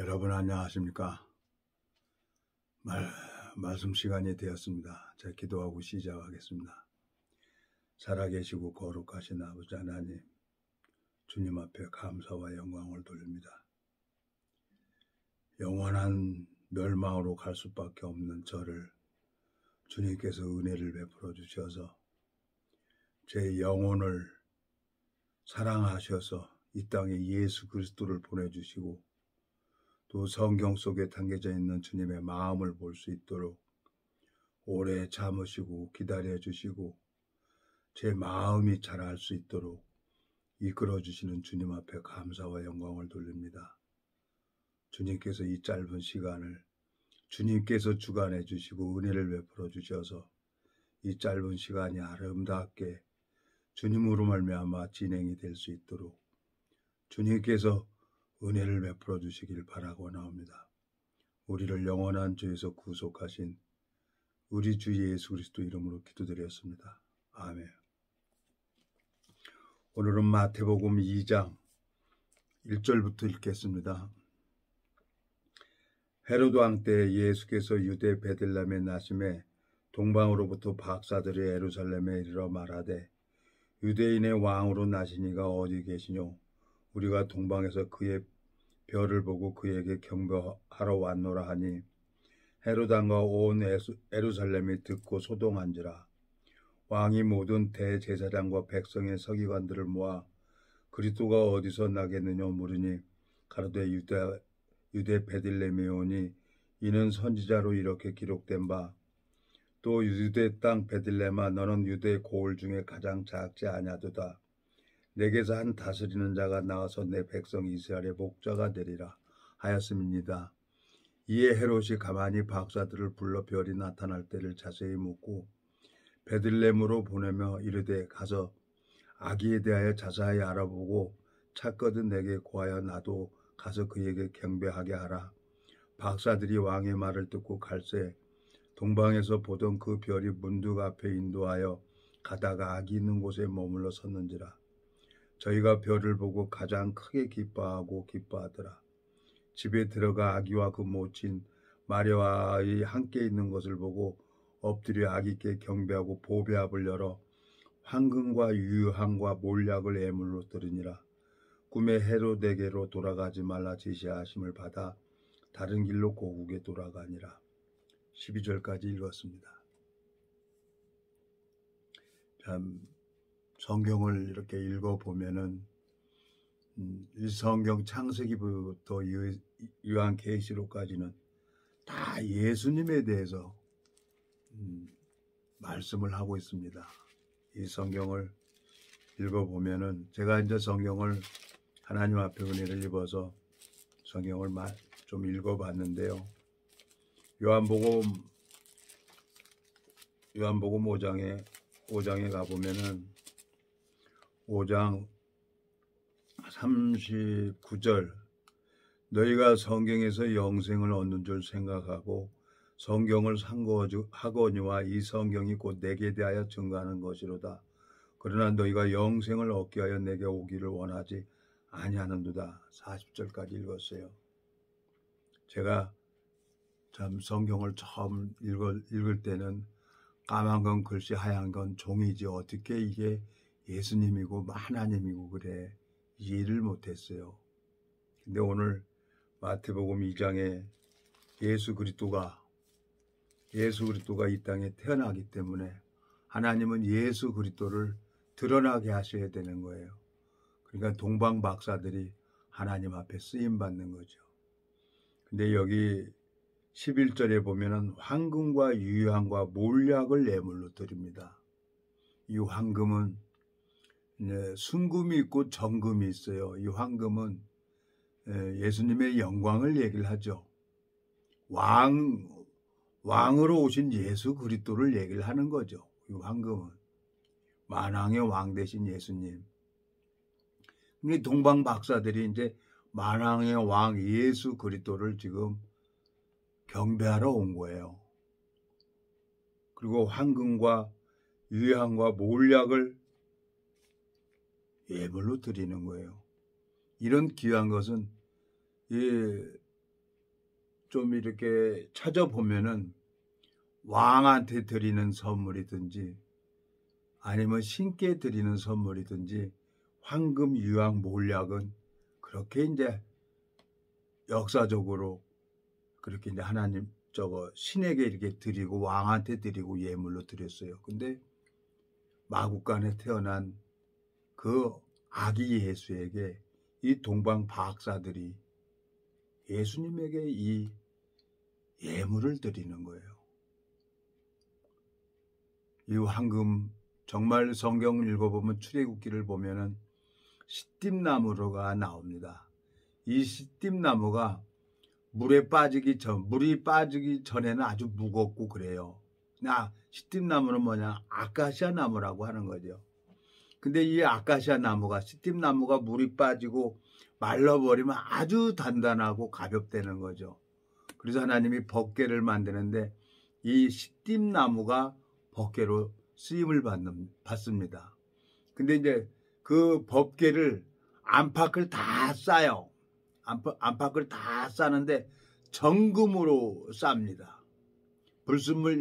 여러분 안녕하십니까? 말씀 시간이 되었습니다. 제가 기도하고 시작하겠습니다. 살아계시고 거룩하신 아버지 하나님, 주님 앞에 감사와 영광을 돌립니다. 영원한 멸망으로 갈 수밖에 없는 저를 주님께서 은혜를 베풀어 주셔서 제 영혼을 사랑하셔서 이 땅에 예수 그리스도를 보내주시고 또 성경 속에 담겨져 있는 주님의 마음을 볼 수 있도록 오래 참으시고 기다려 주시고 제 마음이 자랄 수 있도록 이끌어 주시는 주님 앞에 감사와 영광을 돌립니다. 주님께서 이 짧은 시간을 주님께서 주관해 주시고 은혜를 베풀어 주셔서 이 짧은 시간이 아름답게 주님으로 말미암아 진행이 될 수 있도록 주님께서 은혜를 베풀어 주시길 바라고 나옵니다. 우리를 영원한 죄에서 구속하신 우리 주 예수 그리스도 이름으로 기도드렸습니다. 아멘. 오늘은 마태복음 2장 1절부터 읽겠습니다. 헤로드 왕 때 예수께서 유대 베들레헴에 나심에 동방으로부터 박사들이 예루살렘에 이르러 말하되 유대인의 왕으로 나시니가 어디 계시뇨? 우리가 동방에서 그의 별을 보고 그에게 경배하러 왔노라 하니 헤로드 왕과 온 예루살렘이 듣고 소동한지라. 왕이 모든 대제사장과 백성의 서기관들을 모아 그리스도가 어디서 나겠느냐 물으니 가로되 유대 베들레헴에 오니 이는 선지자로 이렇게 기록된 바 또 유대 땅 베들레헴아 너는 유대 고을 중에 가장 작지 아니하도다. 내게서 한 다스리는 자가 나와서 내 백성 이스라엘의 목자가 되리라 하였음이니이다. 이에 헤롯이 가만히 박사들을 불러 별이 나타날 때를 자세히 묻고 베들레헴으로 보내며 이르되 가서 아기에 대하여 자세히 알아보고 찾거든 내게 고하여 나도 가서 그에게 경배하게 하라. 박사들이 왕의 말을 듣고 갈새 동방에서 보던 그 별이 문득 앞에 인도하여 가다가 아기 있는 곳에 머물러 섰는지라. 저희가 별을 보고 가장 크게 기뻐하더라. 집에 들어가 아기와 그 모친 마리아와 함께 있는 것을 보고 엎드려 아기께 경배하고 보배압을 열어 황금과 유향과 몰약을 예물로 드리니라. 꿈에 헤로데게로 돌아가지 말라 지시하심을 받아 다른 길로 고국에 돌아가니라. 12절까지 읽었습니다. 참 성경을 이렇게 읽어보면은 이 성경 창세기부터 요한계시록까지는 다 예수님에 대해서 말씀을 하고 있습니다. 이 성경을 읽어보면은 제가 이제 성경을 하나님 앞에 은혜를 입어서 성경을 좀 읽어봤는데요. 요한복음 5장에 가보면은 5장 39절 너희가 성경에서 영생을 얻는 줄 생각하고 성경을 상고하거니와 이 성경이 곧 내게 대하여 증거하는 것이로다. 그러나 너희가 영생을 얻게 하여 내게 오기를 원하지 아니하는도다. 40절까지 읽었어요. 제가 참 성경을 처음 읽을 때는 까만 건 글씨 하얀 건 종이지 어떻게 이게 예수님이고 하나님이고 그래 이해를 못했어요. 근데 오늘 마태복음 2장에 예수 그리스도가 이 땅에 태어나기 때문에 하나님은 예수 그리스도를 드러나게 하셔야 되는 거예요. 그러니까 동방 박사들이 하나님 앞에 쓰임 받는 거죠. 근데 여기 11절에 보면은 황금과 유향과 몰약을 예물로 드립니다. 이 황금은 순금이 있고 정금이 있어요. 이 황금은 예수님의 영광을 얘기를 하죠. 왕으로 오신 예수 그리스도를 얘기를 하는 거죠. 이 황금은 만왕의 왕 되신 예수님. 이 동방 박사들이 이제 만왕의 왕 예수 그리스도를 지금 경배하러 온 거예요. 그리고 황금과 유향과 몰약을 예물로 드리는 거예요. 이런 귀한 것은 좀 이렇게 찾아보면은 왕한테 드리는 선물이든지 아니면 신께 드리는 선물이든지 황금, 유황, 몰약은 그렇게 이제 역사적으로 그렇게 이제 하나님 신에게 이렇게 드리고 왕한테 드리고 예물로 드렸어요. 근데 마국간에 태어난 그 아기 예수에게 이 동방 박사들이 예수님에게 이 예물을 드리는 거예요. 이 황금, 정말 성경 읽어보면 출애굽기를 보면은 시띠나무가 나옵니다. 이 시띠나무가 물이 빠지기 전에는 아주 무겁고 그래요. 시띠나무는 뭐냐? 아카시아 나무라고 하는 거죠. 근데 이 아카시아 나무가, 시띠나무가 물이 빠지고 말라버리면 아주 단단하고 가볍다는 거죠. 그래서 하나님이 법궤를 만드는데 이 시띠나무가 법궤로 쓰임을 받습니다. 근데 이제 그 법궤를 안팎을 다 싸요. 안팎을 다 싸는데 정금으로 쌉니다. 불순물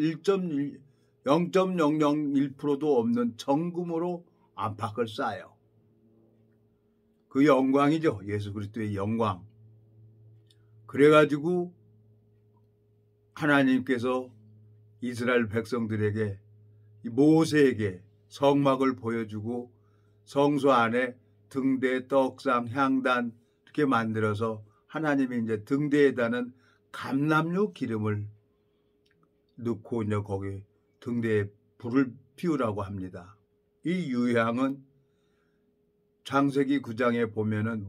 0.001%도 없는 정금으로 안팎을 싸요. 그 영광이죠. 예수 그리스도의 영광. 그래가지고 하나님께서 이스라엘 백성들에게 모세에게 성막을 보여주고 성소 안에 등대, 떡상, 향단 이렇게 만들어서 하나님이 이제 등대에다는 감람류 기름을 넣고 이제 거기 등대에 불을 피우라고 합니다. 이 유향은 창세기 9장에 보면은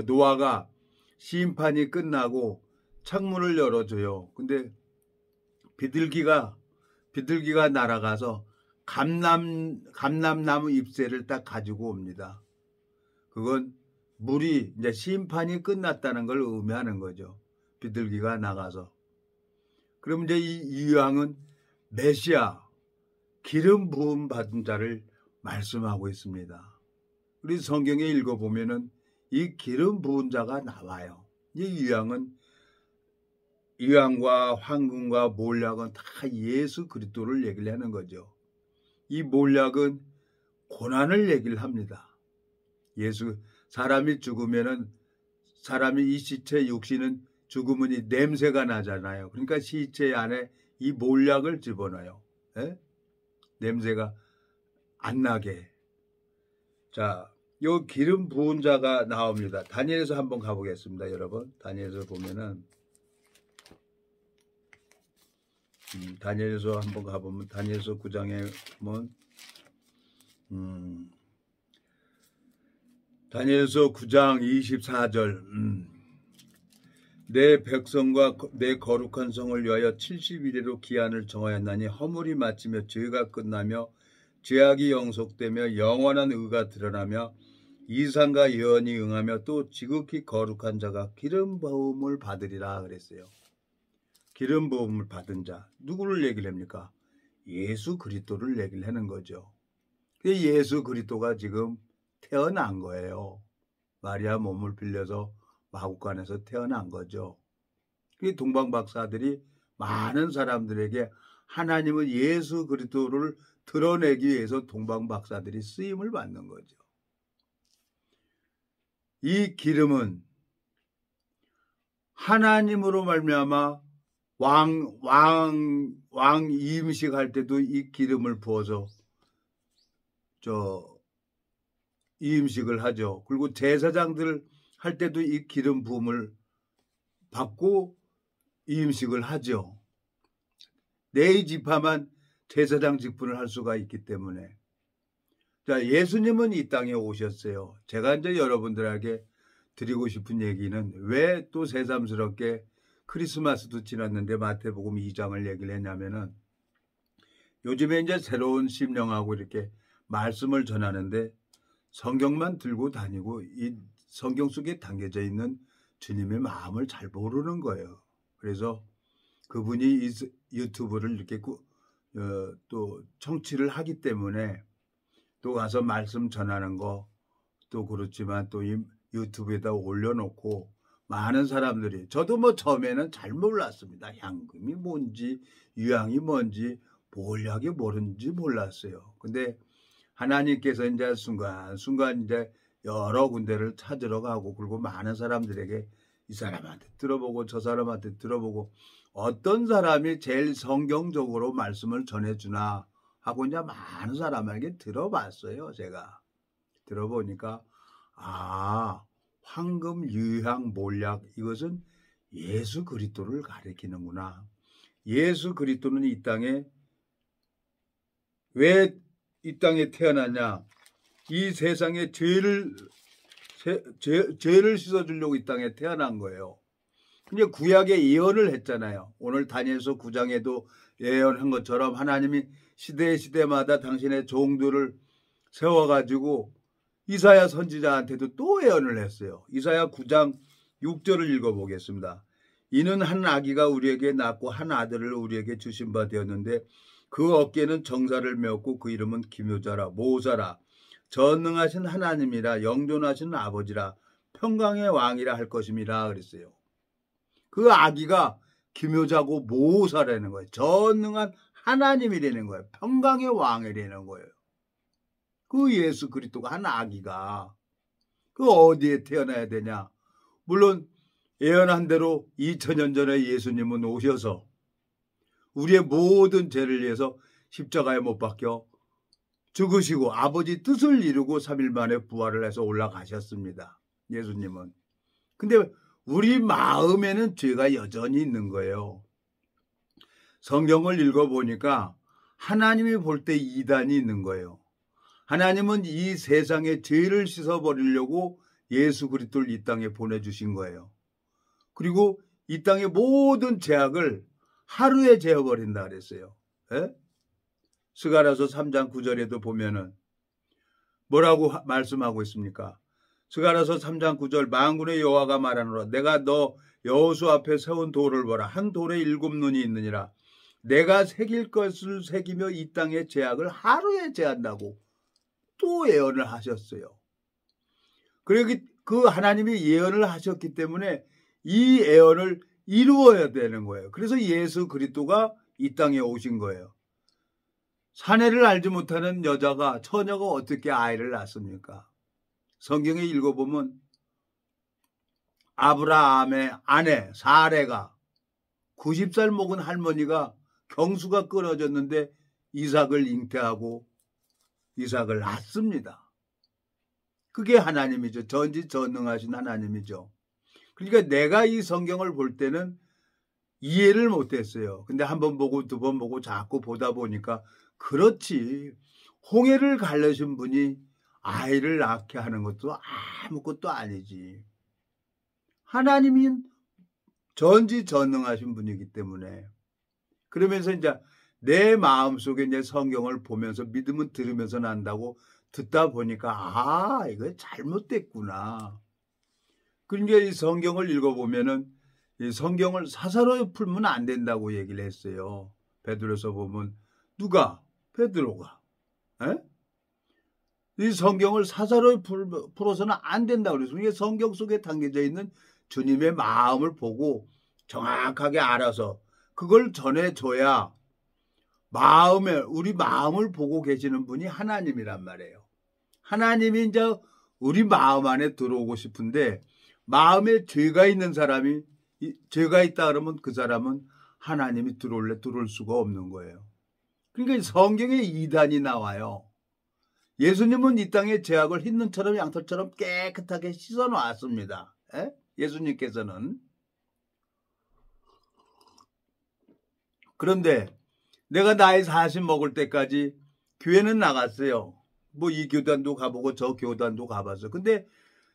노아가 심판이 끝나고 창문을 열어줘요. 근데 비둘기가 날아가서 감람나무 잎새를 딱 가지고 옵니다. 그건 물이 이제 심판이 끝났다는 걸 의미하는 거죠. 비둘기가 나가서. 그럼 이제 이 유향은 메시아, 기름 부음 받은 자를 말씀하고 있습니다. 우리 성경에 읽어보면은 이 기름 부은 자가 나와요. 이 유향과 황금과 몰약은 다 예수 그리스도를 얘기를 하는 거죠. 이 몰약은 고난을 얘기를 합니다. 사람이 죽으면은 이 시체 육신은 죽으면 이 냄새가 나잖아요. 그러니까 시체 안에 이 몰약을 집어넣어요. 에? 냄새가 안 나게. 자, 요 기름 부은 자가 나옵니다. 다니엘에서 한번 가보겠습니다, 여러분. 다니엘에서 보면은 다니엘에서 한번 가보면 다니엘서 9장에 보면 다니엘서 9장 24절 내 백성과 내 거룩한 성을 위하여 70일에로 기한을 정하였나니 허물이 마치며 죄가 끝나며 죄악이 영속되며 영원한 의가 드러나며 이상과 예언이 응하며 또 지극히 거룩한 자가 기름 부음을 받으리라 그랬어요. 기름 부음을 받은 자, 누구를 얘기를 합니까? 예수 그리스도를 얘기를 하는 거죠. 예수 그리스도가 지금 태어난 거예요. 마리아 몸을 빌려서 마국간에서 태어난 거죠. 동방 박사들이 많은 사람들에게 하나님은 예수 그리스도를 드러내기 위해서 동방 박사들이 쓰임을 받는 거죠. 이 기름은 하나님으로 말미암아 왕 이임식 할 때도 이 기름을 부어서 이임식을 하죠. 그리고 제사장들 할 때도 이 기름 부음을 받고 이임식을 하죠. 네 지파만 제사장 직분을 할 수가 있기 때문에. 자, 예수님은 이 땅에 오셨어요. 제가 이제 여러분들에게 드리고 싶은 얘기는 왜 또 새삼스럽게 크리스마스도 지났는데 마태복음 2장을 얘기를 했냐면은 요즘에 이제 새로운 심령하고 이렇게 말씀을 전하는데 성경만 들고 다니고 이 성경 속에 담겨져 있는 주님의 마음을 잘 모르는 거예요. 그래서 그분이 유튜브를 이렇게 또 청취를 하기 때문에 또 가서 말씀 전하는 거 또 그렇지만 또 이 유튜브에다 올려놓고 많은 사람들이, 저도 뭐 처음에는 잘 몰랐습니다. 향금이 뭔지 유향이 뭔지 몰약이 뭐는지 몰랐어요. 근데 하나님께서 이제 순간 이제 여러 군데를 찾으러 가고, 그리고 많은 사람들에게 이 사람한테 들어보고 저 사람한테 들어보고 어떤 사람이 제일 성경적으로 말씀을 전해주나 하고 이제 많은 사람에게 들어봤어요. 제가 들어보니까 황금, 유향, 몰약, 이것은 예수 그리스도를 가리키는구나. 예수 그리스도는 이 땅에 왜 이 땅에 태어났냐? 이 세상에 죄를 씻어주려고 이 땅에 태어난 거예요. 근데 구약에 예언을 했잖아요. 오늘 다니엘서 9장에도 예언한 것처럼 하나님이 시대마다 당신의 종들을 세워가지고 이사야 선지자한테도 또 예언을 했어요. 이사야 9장 6절을 읽어보겠습니다. 이는 한 아기가 우리에게 낳고 한 아들을 우리에게 주신 바 되었는데 그 어깨는 정사를 메었고 그 이름은 기묘자라 모사라 전능하신 하나님이라 영존하신 아버지라 평강의 왕이라 할 것임이라 그랬어요. 그 아기가 기묘자고 모사라는 거예요. 전능한 하나님이라는 거예요. 평강의 왕이라는 거예요. 그 예수 그리스도가 한 아기가 그 어디에 태어나야 되냐? 물론 예언한 대로 2000년 전에 예수님은 오셔서 우리의 모든 죄를 위해서 십자가에 못 박혀 죽으시고 아버지 뜻을 이루고 3일 만에 부활을 해서 올라가셨습니다. 예수님은. 근데 우리 마음에는 죄가 여전히 있는 거예요. 성경을 읽어보니까 하나님이 볼 때 이단이 있는 거예요. 하나님은 이 세상의 죄를 씻어버리려고 예수 그리스도를 이 땅에 보내주신 거예요. 그리고 이 땅의 모든 죄악을 하루에 재어버린다 그랬어요. 에? 스가랴서 3장 9절에도 보면은 뭐라고 말씀하고 있습니까? 스가랴서 3장 9절 만군의 여호와가 말하노라 내가 너 여호수 앞에 세운 돌을 보라 한 돌에 7눈이 있느니라 내가 새길 것을 새기며 이 땅의 죄악을 하루에 제한다고 또 예언을 하셨어요. 그러기 그 하나님이 예언을 하셨기 때문에 이 예언을 이루어야 되는 거예요. 그래서 예수 그리스도가 이 땅에 오신 거예요. 사내를 알지 못하는 여자가 처녀가 어떻게 아이를 낳습니까? 성경에 읽어보면 아브라함의 아내 사레가 90살 먹은 할머니가 경수가 끊어졌는데 이삭을 잉태하고 이삭을 낳습니다. 그게 하나님이죠. 전지전능하신 하나님이죠. 그러니까 내가 이 성경을 볼 때는 이해를 못했어요. 근데 한 번 보고 두 번 보고 자꾸 보다 보니까 그렇지. 홍해를 가르신 분이 아이를 낳게 하는 것도 아무것도 아니지. 하나님이 전지전능하신 분이기 때문에. 그러면서 이제 내 마음속에 이제 성경을 보면서 믿음은 들으면서 난다고 듣다 보니까 이거 잘못됐구나. 그러니까 이 성경을 읽어보면은 이 성경을 사사로이 풀면 안 된다고 얘기를 했어요. 베드로서 보면 누가? 베드로가. 이 성경을 사사로이 풀어서는 안 된다고 그랬어요. 그러니까 성경 속에 담겨져 있는 주님의 마음을 보고 정확하게 알아서 그걸 전해줘야 우리 마음을 보고 계시는 분이 하나님이란 말이에요. 하나님이 이제 우리 마음 안에 들어오고 싶은데 마음에 죄가 있는 사람이 죄가 있다 그러면 그 사람은 하나님이 들어올 수가 없는 거예요. 그러니까 성경에 이단이 나와요. 예수님은 이 땅에 죄악을 흰눈처럼 양털처럼 깨끗하게 씻어 놨습니다. 예수님께서는. 그런데 내가 나이 40 먹을 때까지 교회는 나갔어요. 뭐 이 교단도 가보고 저 교단도 가봤어요. 근데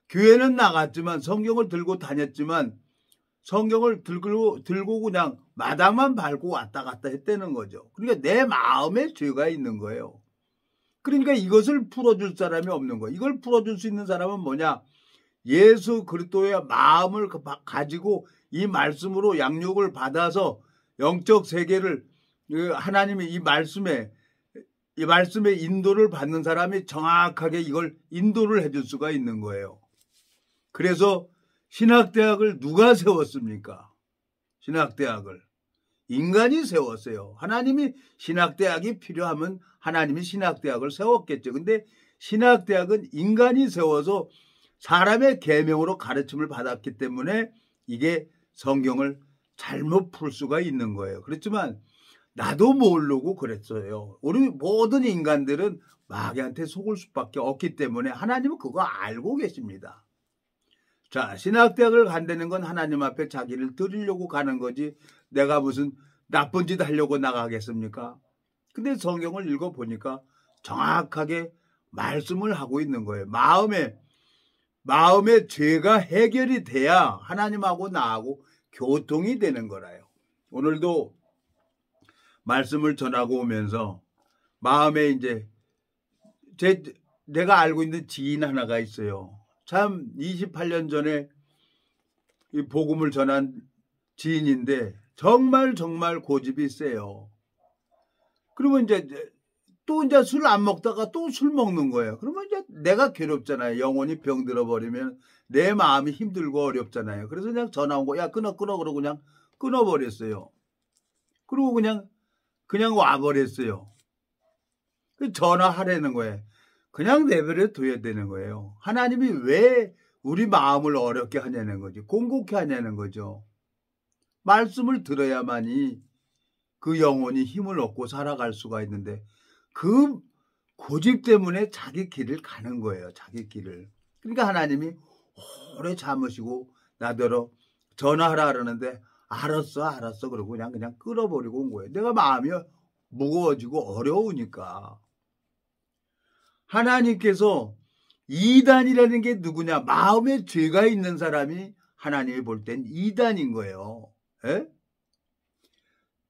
교회는 나갔지만 성경을 들고 다녔지만 성경을 들고 그냥 마당만 밟고 왔다 갔다 했다는 거죠. 그러니까 내 마음에 죄가 있는 거예요. 그러니까 이것을 풀어줄 사람이 없는 거예요. 이걸 풀어줄 수 있는 사람은 뭐냐? 예수 그리스도의 마음을 가지고 이 말씀으로 양육을 받아서 영적 세계를 하나님이 이 말씀에 인도를 받는 사람이 정확하게 이걸 인도를 해줄 수가 있는 거예요. 그래서 신학대학을 누가 세웠습니까? 신학대학을 인간이 세웠어요. 하나님이 신학대학이 필요하면 하나님이 신학대학을 세웠겠죠. 근데 신학대학은 인간이 세워서 사람의 계명으로 가르침을 받았기 때문에 이게 성경을 잘못 풀 수가 있는 거예요. 그렇지만 나도 모르고 그랬어요. 우리 모든 인간들은 마귀한테 속을 수밖에 없기 때문에 하나님은 그거 알고 계십니다. 자, 신학대학을 간다는 건 하나님 앞에 자기를 드리려고 가는 거지 내가 무슨 나쁜 짓 하려고 나가겠습니까? 근데 성경을 읽어보니까 정확하게 말씀을 하고 있는 거예요. 마음의 죄가 해결이 돼야 하나님하고 나하고 교통이 되는 거라요. 오늘도 말씀을 전하고 오면서 마음에 이제 내가 알고 있는 지인 하나가 있어요. 참 28년 전에 이 복음을 전한 지인인데 정말 고집이 세요. 그러면 또 술 안 먹다가 또 술 먹는 거예요. 그러면 이제 내가 괴롭잖아요. 영혼이 병들어 버리면 내 마음이 힘들고 어렵잖아요. 그래서 그냥 전화 온 거, 야 끊어 그러고 그냥 끊어버렸어요. 그리고 그냥 와버렸어요. 전화하라는 거예요. 그냥 내버려 둬야 되는 거예요. 하나님이 왜 우리 마음을 어렵게 하냐는 거지. 공고케 하냐는 거죠. 말씀을 들어야만이 그 영혼이 힘을 얻고 살아갈 수가 있는데 그 고집 때문에 자기 길을 가는 거예요. 자기 길을. 그러니까 하나님이 오래 참으시고 나더러 전화하라 그러는데 알았어 그러고 그냥 끌어버리고 온 거예요. 내가 마음이 무거워지고 어려우니까. 하나님께서 이단이라는 게 누구냐? 마음에 죄가 있는 사람이 하나님이 볼 땐 이단인 거예요. 에?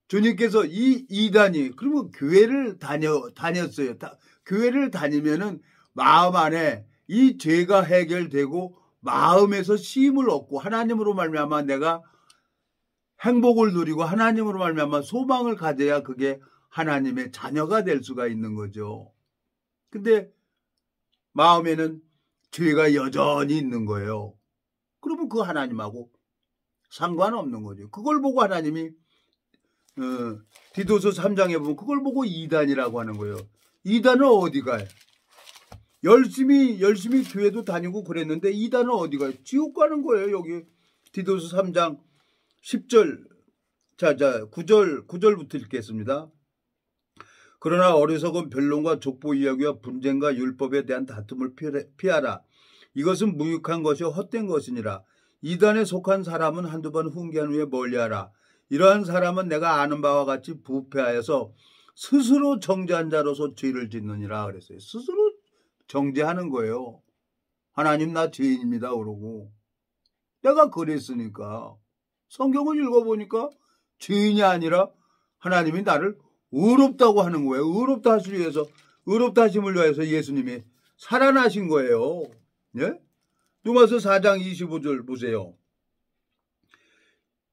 주님께서 이 이단이 그러면 교회를 다녔어요. 교회를 다니면은 마음 안에 이 죄가 해결되고 마음에서 쉼을 얻고 하나님으로 말미암아 내가 행복을 누리고 하나님으로 말미암아 소망을 가져야 그게 하나님의 자녀가 될 수가 있는 거죠. 근데 마음에는 죄가 여전히 있는 거예요. 그러면 그 하나님하고 상관없는 거죠. 그걸 보고 하나님이 디도서 3장에 보면 그걸 보고 이단이라고 하는 거예요. 이단은 어디 가요? 열심히 교회도 다니고 그랬는데 이단은 어디 가요? 지옥 가는 거예요. 여기 디도서 3장 10절 자 9절부터 읽겠습니다. 그러나 어리석은 변론과 족보 이야기와 분쟁과 율법에 대한 다툼을 피하라. 이것은 무익한 것이 헛된 것이니라. 이단에 속한 사람은 한두 번 훈계한 후에 멀리하라. 이러한 사람은 내가 아는 바와 같이 부패하여서 스스로 정죄한 자로서 죄를 짓느니라 그랬어요. 스스로 정죄하는 거예요. 하나님 나 죄인입니다 그러고. 내가 그랬으니까. 성경을 읽어보니까 죄인이 아니라 하나님이 나를 의롭다고 하는 거예요. 의롭다 하심을 위해서 예수님이 살아나신 거예요. 예? 누가서 4장 25절 보세요.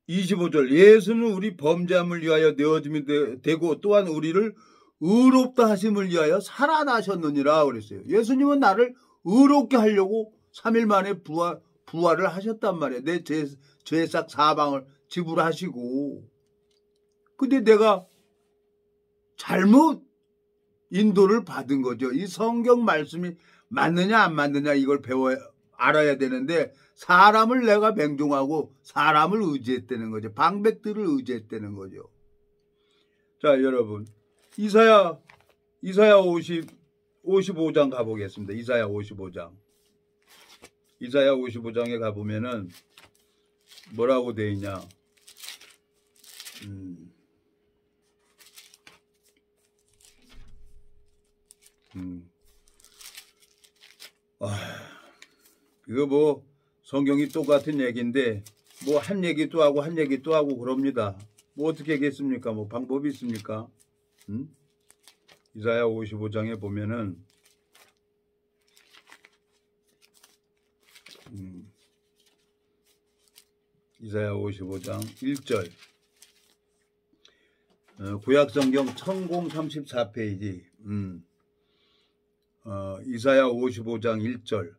25절 예수는 우리 범죄함을 위하여 내어짐이 되고 또한 우리를 의롭다 하심을 위하여 살아나셨느니라 그랬어요. 예수님은 나를 의롭게 하려고 3일 만에 부활을 하셨단 말이에요. 내 죄싹 사방을 지불하시고. 근데 내가 잘못 인도를 받은 거죠. 이 성경 말씀이 맞느냐 안 맞느냐 이걸 알아야 되는데 사람을 내가 맹종하고 사람을 의지했다는 거죠. 방백들을 의지했다는 거죠. 자, 여러분 이사야 55장 가보겠습니다. 이사야 55장에 가보면은 뭐라고 되어 있냐. 이거 뭐 성경이 똑같은 얘기인데 뭐 한 얘기 또 하고 한 얘기 또 하고 그럽니다. 뭐 어떻게 하겠습니까? 뭐 방법이 있습니까? 이사야 55장에 보면은 이사야 55장 1절 구약성경 1034페이지 이사야 55장 1절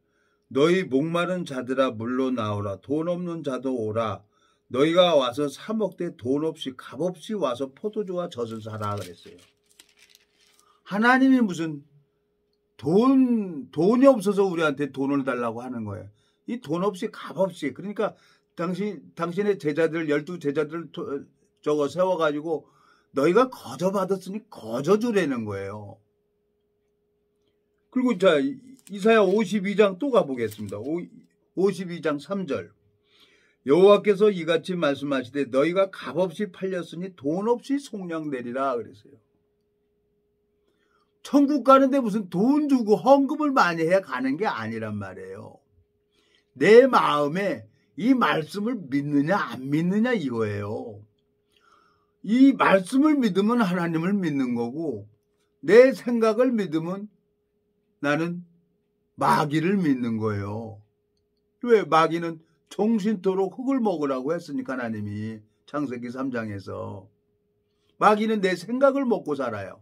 너희 목마른 자들아 물로 나오라. 돈 없는 자도 오라. 너희가 와서 사 먹되 돈 없이 값없이 와서 포도주와 젖을 사라 그랬어요. 하나님이 무슨 돈이 없어서 우리한테 돈을 달라고 하는 거예요. 이 돈 없이 값없이. 그러니까 당신의 제자들 12제자들 저거 세워가지고 너희가 거저 받았으니 거저 주라는 거예요. 그리고 자 이사야 52장 또 가보겠습니다. 52장 3절. 여호와께서 이같이 말씀하시되 너희가 값없이 팔렸으니 돈 없이 속량되리라 그랬어요. 천국 가는데 무슨 돈 주고 헌금을 많이 해야 가는 게 아니란 말이에요. 내 마음에 이 말씀을 믿느냐 안 믿느냐 이거예요. 이 말씀을 믿으면 하나님을 믿는 거고 내 생각을 믿으면 나는 마귀를 믿는 거예요. 왜? 마귀는 종신토록 흙을 먹으라고 했으니까 하나님이 창세기 3장에서. 마귀는 내 생각을 먹고 살아요.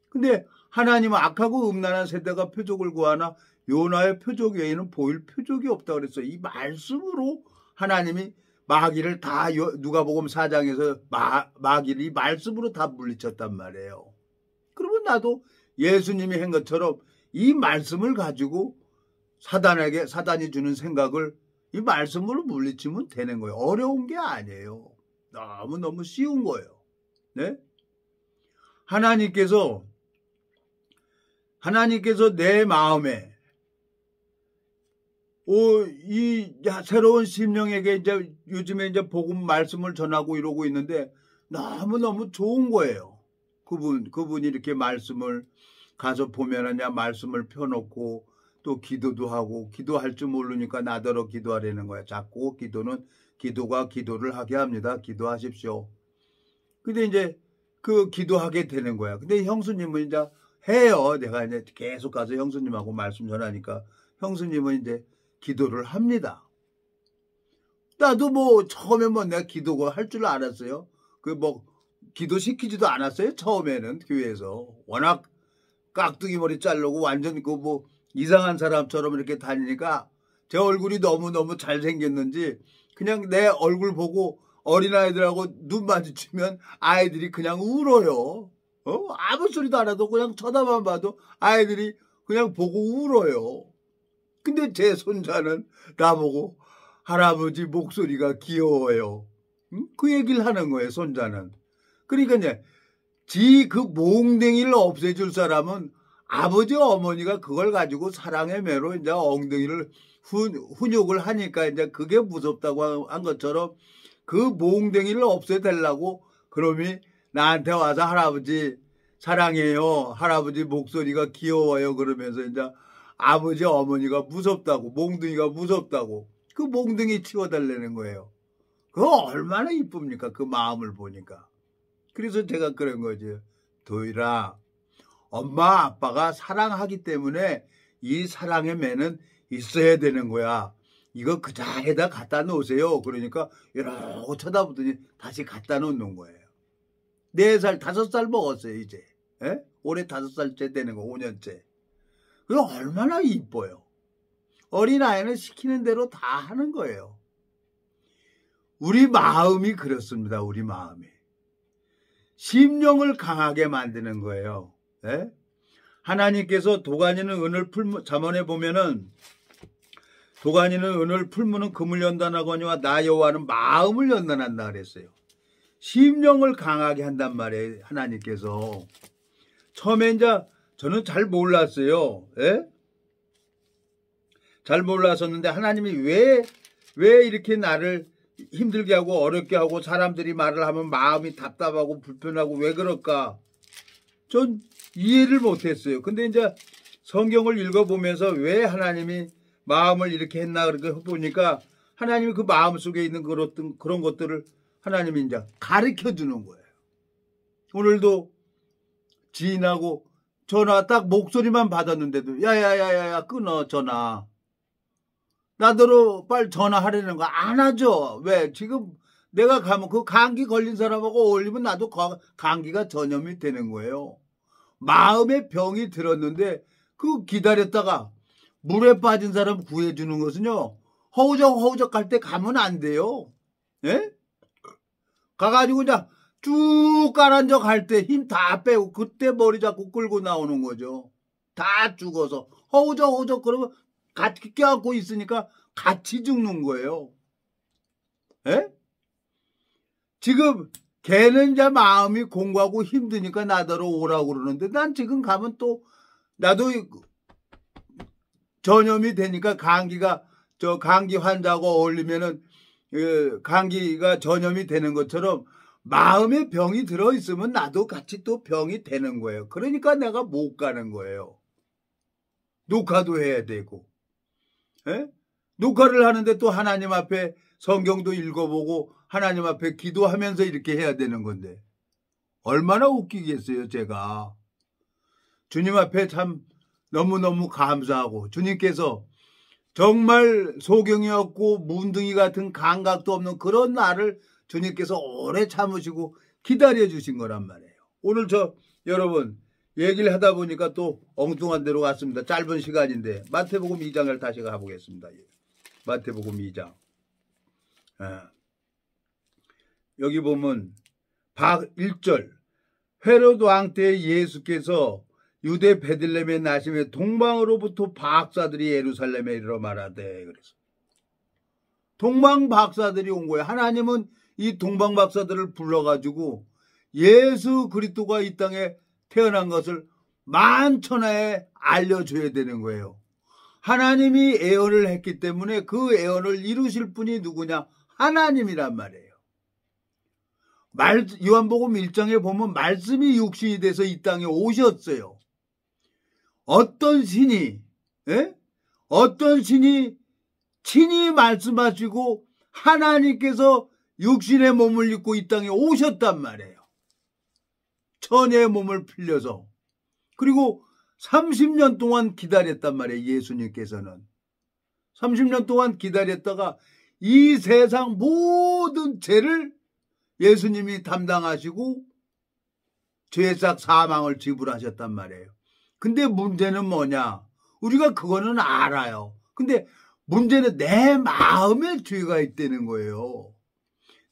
근데 하나님은 악하고 음란한 세대가 표적을 구하나 요나의 표적 외에는 보일 표적이 없다 그랬어요. 이 말씀으로 하나님이 마귀를 다 누가복음 4장에서 마귀를 이 말씀으로 다 물리쳤단 말이에요. 그러면 나도 예수님이 한 것처럼 이 말씀을 가지고 사단이 주는 생각을 이 말씀으로 물리치면 되는 거예요. 어려운 게 아니에요. 너무너무 쉬운 거예요. 네? 하나님께서 내 마음에 이 새로운 심령에게 이제 요즘에 이제 복음 말씀을 전하고 이러고 있는데 너무너무 좋은 거예요. 그분이 이렇게 말씀을 가서 보면은 말씀을 펴놓고 또 기도도 하고 기도할 줄 모르니까 나더러 기도하라는 거야. 자꾸 기도가 기도를 하게 합니다. 기도하십시오. 근데 이제 그 기도하게 되는 거야. 근데 형수님은 이제 해요. 내가 이제 계속 가서 형수님하고 말씀 전하니까 형수님은 이제 기도를 합니다. 나도 처음에 내가 기도가 할 줄 알았어요. 기도 시키지도 않았어요. 처음에는 교회에서 워낙 깍두기 머리 자르고 완전 이상한 사람처럼 이렇게 다니니까 제 얼굴이 너무너무 잘생겼는지 그냥 내 얼굴 보고 어린아이들하고 눈 마주치면 아이들이 그냥 울어요. 아무 소리도 안 해도 그냥 쳐다만 봐도 아이들이 그냥 보고 울어요. 근데 제 손자는 나보고 할아버지 목소리가 귀여워요. 그 얘기를 하는 거예요, 손자는. 그러니까 이제 그 몽댕이를 없애줄 사람은 아버지 어머니가 그걸 가지고 사랑의 매로 이제 엉덩이를 훈육을 하니까 이제 그게 무섭다고 한 것처럼 그 몽댕이를 없애달라고 그놈이 나한테 와서 할아버지 사랑해요. 할아버지 목소리가 귀여워요. 그러면서 이제 아버지 어머니가 무섭다고 몽둥이가 무섭다고 그 몽둥이 치워달라는 거예요. 그거 얼마나 이쁩니까? 그 마음을 보니까. 그래서 제가 그런 거죠. 도일아, 엄마 아빠가 사랑하기 때문에 이 사랑의 매는 있어야 되는 거야. 이거 그 자리에다 갖다 놓으세요. 그러니까 이러고 쳐다보더니 다시 갖다 놓는 거예요. 4살, 5살 먹었어요, 이제. 에? 올해 5살째 되는 거, 5년째. 그거 얼마나 이뻐요. 어린아이는 시키는 대로 다 하는 거예요. 우리 마음이 그렇습니다, 우리 마음이. 심령을 강하게 만드는 거예요. 에? 하나님께서 도가니는 은을 잠언에 보면은 도가니는 은을 풀무는 금을 연단하거니와 나 여호와는 마음을 연단한다 그랬어요. 심령을 강하게 한단 말이에요. 하나님께서. 처음에 이제 저는 잘 몰랐어요. 에? 잘 몰랐었는데 하나님이 왜 이렇게 나를 힘들게 하고 어렵게 하고 사람들이 말을 하면 마음이 답답하고 불편하고 왜 그럴까? 전 이해를 못했어요. 근데 이제 성경을 읽어보면서 왜 하나님이 마음을 이렇게 했나 그렇게 보니까 하나님이 그 마음 속에 있는 그런 것들을 하나님이 이제 가르쳐 주는 거예요. 오늘도 지인하고 전화 딱 목소리만 받았는데도 야야야야 끊어 전화. 나더러 빨리 전화하려는 거 안 하죠. 왜? 지금 내가 가면 그 감기 걸린 사람하고 어울리면 나도 감기가 전염이 되는 거예요. 마음에 병이 들었는데 그 기다렸다가 물에 빠진 사람 구해주는 것은요, 허우적허우적 갈 때 가면 안 돼요. 예? 가가지고 그냥 쭉 가라앉아 갈 때 힘 다 빼고 그때 머리 잡고 끌고 나오는 거죠. 다 죽어서 허우적허우적 그러면 같이 껴안고 있으니까 같이 죽는 거예요. 예? 지금 걔는 이제 마음이 공고하고 힘드니까 나더러 오라고 그러는데 난 지금 가면 또 나도 전염이 되니까 감기 환자하고 어울리면은 감기가 전염이 되는 것처럼 마음에 병이 들어있으면 나도 같이 또 병이 되는 거예요. 그러니까 내가 못 가는 거예요. 녹화도 해야 되고. 에? 녹화를 하는데 또 하나님 앞에 성경도 읽어보고 하나님 앞에 기도하면서 이렇게 해야 되는 건데 얼마나 웃기겠어요. 제가 주님 앞에 참 너무너무 감사하고 주님께서 정말 소경이었고 문둥이 같은 감각도 없는 그런 나를 주님께서 오래 참으시고 기다려주신 거란 말이에요. 오늘 여러분 얘기를 하다 보니까 또 엉뚱한 데로 갔습니다. 짧은 시간인데 마태복음 2장을 다시 가보겠습니다. 마태복음 2장. 여기 보면 1절 헤롯 왕 때 예수께서 유대 베들레헴에 나심에 동방으로부터 박사들이 예루살렘에 이르러 말하되 그래서 동방 박사들이 온 거예요. 하나님은 이 동방 박사들을 불러가지고 예수 그리스도가 이 땅에 태어난 것을 만천하에 알려줘야 되는 거예요. 하나님이 예언을 했기 때문에 그 예언을 이루실 분이 누구냐? 하나님이란 말이에요. 요한복음 1장에 보면 말씀이 육신이 돼서 이 땅에 오셨어요. 어떤 신이 친히 말씀하시고 하나님께서 육신의 몸을 입고 이 땅에 오셨단 말이에요. 천의 몸을 빌려서. 그리고 30년 동안 기다렸단 말이에요. 예수님께서는. 30년 동안 기다렸다가 이 세상 모든 죄를 예수님이 담당하시고 죄싹 사망을 지불하셨단 말이에요. 근데 문제는 뭐냐? 우리가 그거는 알아요. 근데 문제는 내 마음에 죄가 있다는 거예요.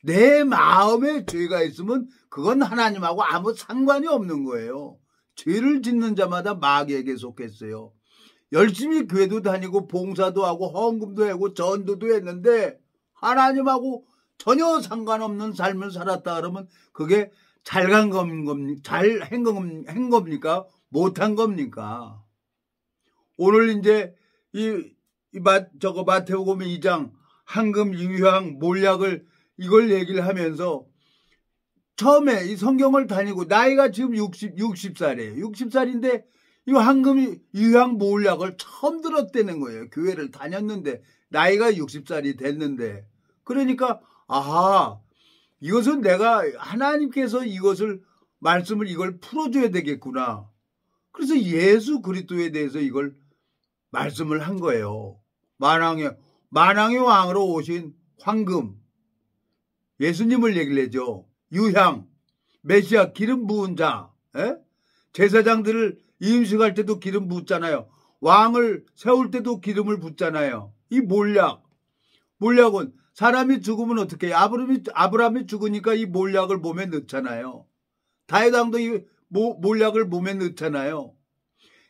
내 마음에 죄가 있으면 그건 하나님하고 아무 상관이 없는 거예요. 죄를 짓는 자마다 마귀에게 속했어요. 열심히 교회도 다니고 봉사도 하고 헌금도 하고 전도도 했는데 하나님하고 전혀 상관없는 삶을 살았다 그러면 그게 잘 한 겁니까? 못한 겁니까? 오늘 이제 마태복음 2장 황금, 유향, 몰약을 이걸 얘기를 하면서 처음에 이 성경을 다니고 나이가 지금 60살이에요. 60살인데 이 황금, 유향, 몰약을 처음 들었다는 거예요. 교회를 다녔는데 나이가 60살이 됐는데 그러니까 아하 이것은 내가 하나님께서 말씀을 이걸 풀어줘야 되겠구나. 그래서 예수 그리스도에 대해서 이걸 말씀을 한 거예요. 만왕의 왕으로 오신 황금 예수님을 얘기를 하죠. 유향 메시아 기름 부은 자 제사장들을 임식할 때도 기름 붓잖아요. 왕을 세울 때도 기름을 붓잖아요. 이 몰약은 사람이 죽으면 어떻게 해요? 아브라함이 죽으니까 이 몰약을 몸에 넣잖아요. 다윗왕도 이 몰약을 몸에 넣잖아요.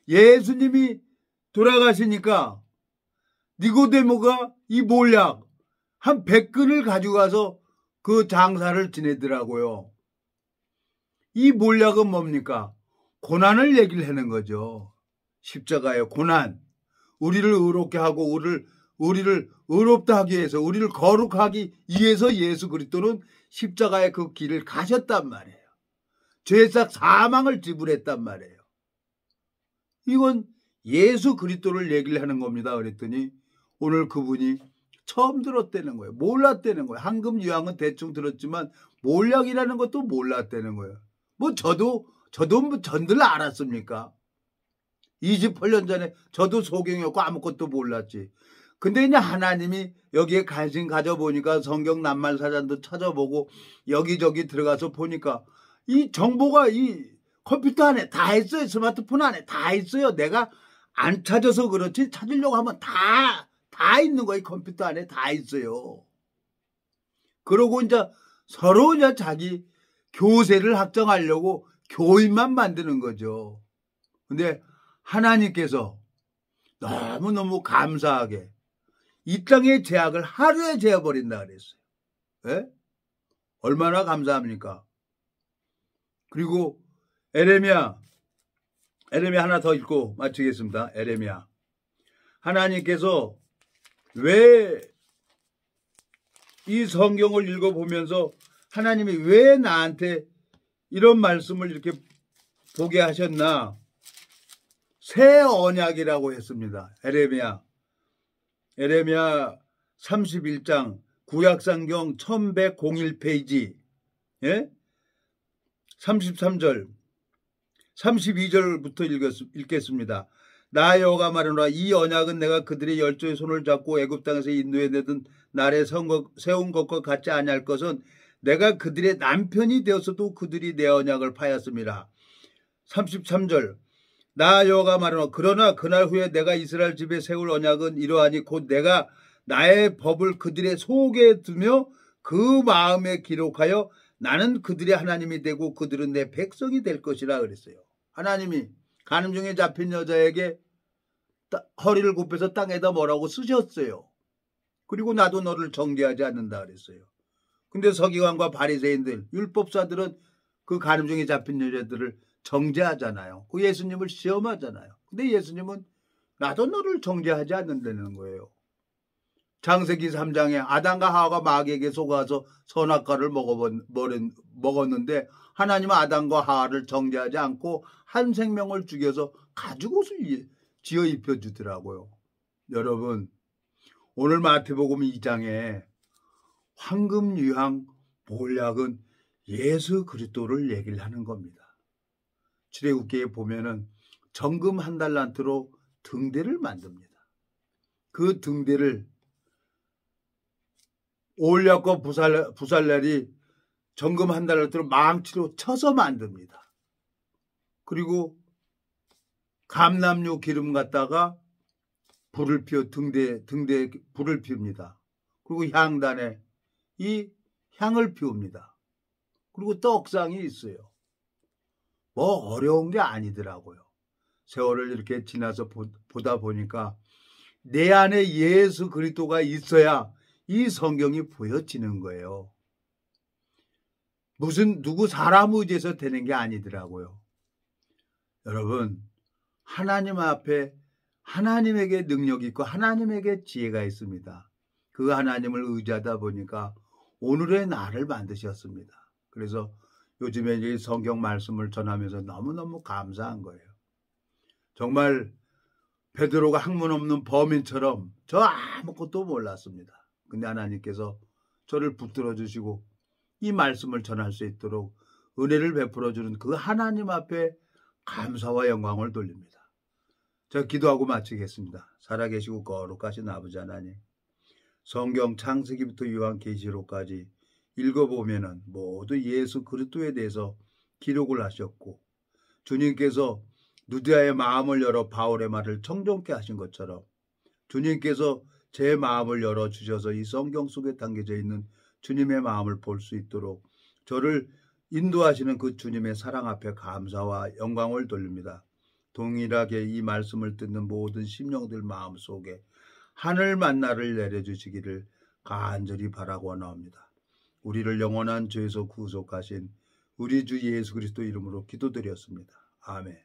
예수님이 돌아가시니까 니고데모가 이 몰약 한 100근을 가져가서 그 장사를 지내더라고요. 이 몰약은 뭡니까? 고난을 얘기를 하는 거죠. 십자가의 고난. 우리를 의롭게 하고 우리를 의롭다 하기 위해서 우리를 거룩하기 위해서 예수 그리스도는 십자가의 그 길을 가셨단 말이에요. 죄싹 사망을 지불했단 말이에요. 이건 예수 그리스도를 얘기를 하는 겁니다. 그랬더니 오늘 그분이 처음 들었다는 거예요. 몰랐다는 거예요. 황금 유향은 대충 들었지만 몰약이라는 것도 몰랐다는 거예요. 저도 전들 알았습니까? 28년 전에 저도 소경이었고 아무것도 몰랐지. 근데 이제 하나님이 여기에 관심 가져보니까 성경 낱말 사전도 찾아보고 여기저기 들어가서 보니까 이 정보가 이 컴퓨터 안에 다 있어요. 스마트폰 안에 다 있어요. 내가 안 찾아서 그렇지 찾으려고 하면 다 있는 거예요. 컴퓨터 안에 다 있어요. 그러고 이제 서로 이제 자기 교세를 확정하려고 교인만 만드는 거죠. 근데 하나님께서 너무너무 감사하게 이 땅의 죄악을 하루에 재어버린다 그랬어요. 예? 얼마나 감사합니까? 그리고 에레미야 하나 더 읽고 마치겠습니다. 에레미야. 하나님께서 왜 이 성경을 읽어보면서 하나님이 왜 나한테 이런 말씀을 이렇게 보게 하셨나? 새 언약이라고 했습니다. 에레미야 31장 구약성경 1101페이지 33절 32절부터 읽겠습니다. 나 여호와가 말하노라 이 언약은 내가 그들의 열조의 손을 잡고 애굽 땅에서 인도해 내던 날에 세운 것과 같지 아니할 것은 내가 그들의 남편이 되었어도 그들이 내 언약을 파였습니다. 33절 나 여호와가 말하노라 그러나 그날 후에 내가 이스라엘 집에 세울 언약은 이러하니 곧 내가 나의 법을 그들의 속에 두며 그 마음에 기록하여 나는 그들의 하나님이 되고 그들은 내 백성이 될 것이라 그랬어요. 하나님이 간음 중에 잡힌 여자에게 허리를 굽혀서 땅에다 뭐라고 쓰셨어요. 그리고 나도 너를 정죄하지 않는다 그랬어요. 근데 서기관과 바리새인들 율법사들은 그 간음 중에 잡힌 여자들을 정죄하잖아요. 그 예수님을 시험하잖아요. 근데 예수님은 나도 너를 정죄하지 않는다는 거예요. 창세기 3장에 아담과 하와가 마귀에게 속아서 선악과를 먹었는데 하나님은 아담과 하와를 정죄하지 않고 한 생명을 죽여서 가죽옷을 지어 입혀주더라고요. 여러분 오늘 마태복음 2장에 황금유향 몰약은 예수 그리스도를 얘기를 하는 겁니다. 출애굽기에 보면은 정금 1달란트로 등대를 만듭니다. 그 등대를 올약과 부살렐이 정금 1달란트로 망치로 쳐서 만듭니다. 그리고 감람류 기름 갖다가 불을 피워 등대에 불을 피웁니다. 그리고 향단에 이 향을 피웁니다. 그리고 떡상이 있어요. 뭐 어려운 게 아니더라고요. 세월을 이렇게 지나서 보다 보니까 내 안에 예수 그리스도가 있어야 이 성경이 보여지는 거예요. 무슨 누구 사람 의지해서 되는 게 아니더라고요. 여러분 하나님 앞에 하나님에게 능력이 있고 하나님에게 지혜가 있습니다. 그 하나님을 의지하다 보니까 오늘의 나를 만드셨습니다. 그래서 요즘에 이 성경 말씀을 전하면서 너무너무 감사한 거예요. 정말 베드로가 학문 없는 범인처럼 저 아무것도 몰랐습니다. 근데 하나님께서 저를 붙들어 주시고 이 말씀을 전할 수 있도록 은혜를 베풀어 주는 그 하나님 앞에 감사와 영광을 돌립니다. 저 기도하고 마치겠습니다. 살아계시고 거룩하신 아버지 하나님, 성경 창세기부터 요한계시록까지 읽어보면은 모두 예수 그리스도에 대해서 기록을 하셨고 주님께서 누디아의 마음을 열어 바울의 말을 청종케 하신 것처럼 주님께서 제 마음을 열어주셔서 이 성경 속에 담겨져 있는 주님의 마음을 볼 수 있도록 저를 인도하시는 그 주님의 사랑 앞에 감사와 영광을 돌립니다. 동일하게 이 말씀을 듣는 모든 심령들 마음속에 하늘 만나를 내려주시기를 간절히 바라고 원하옵니다. 우리를 영원한 죄에서 구속하신 우리 주 예수 그리스도 이름으로 기도드렸습니다. 아멘.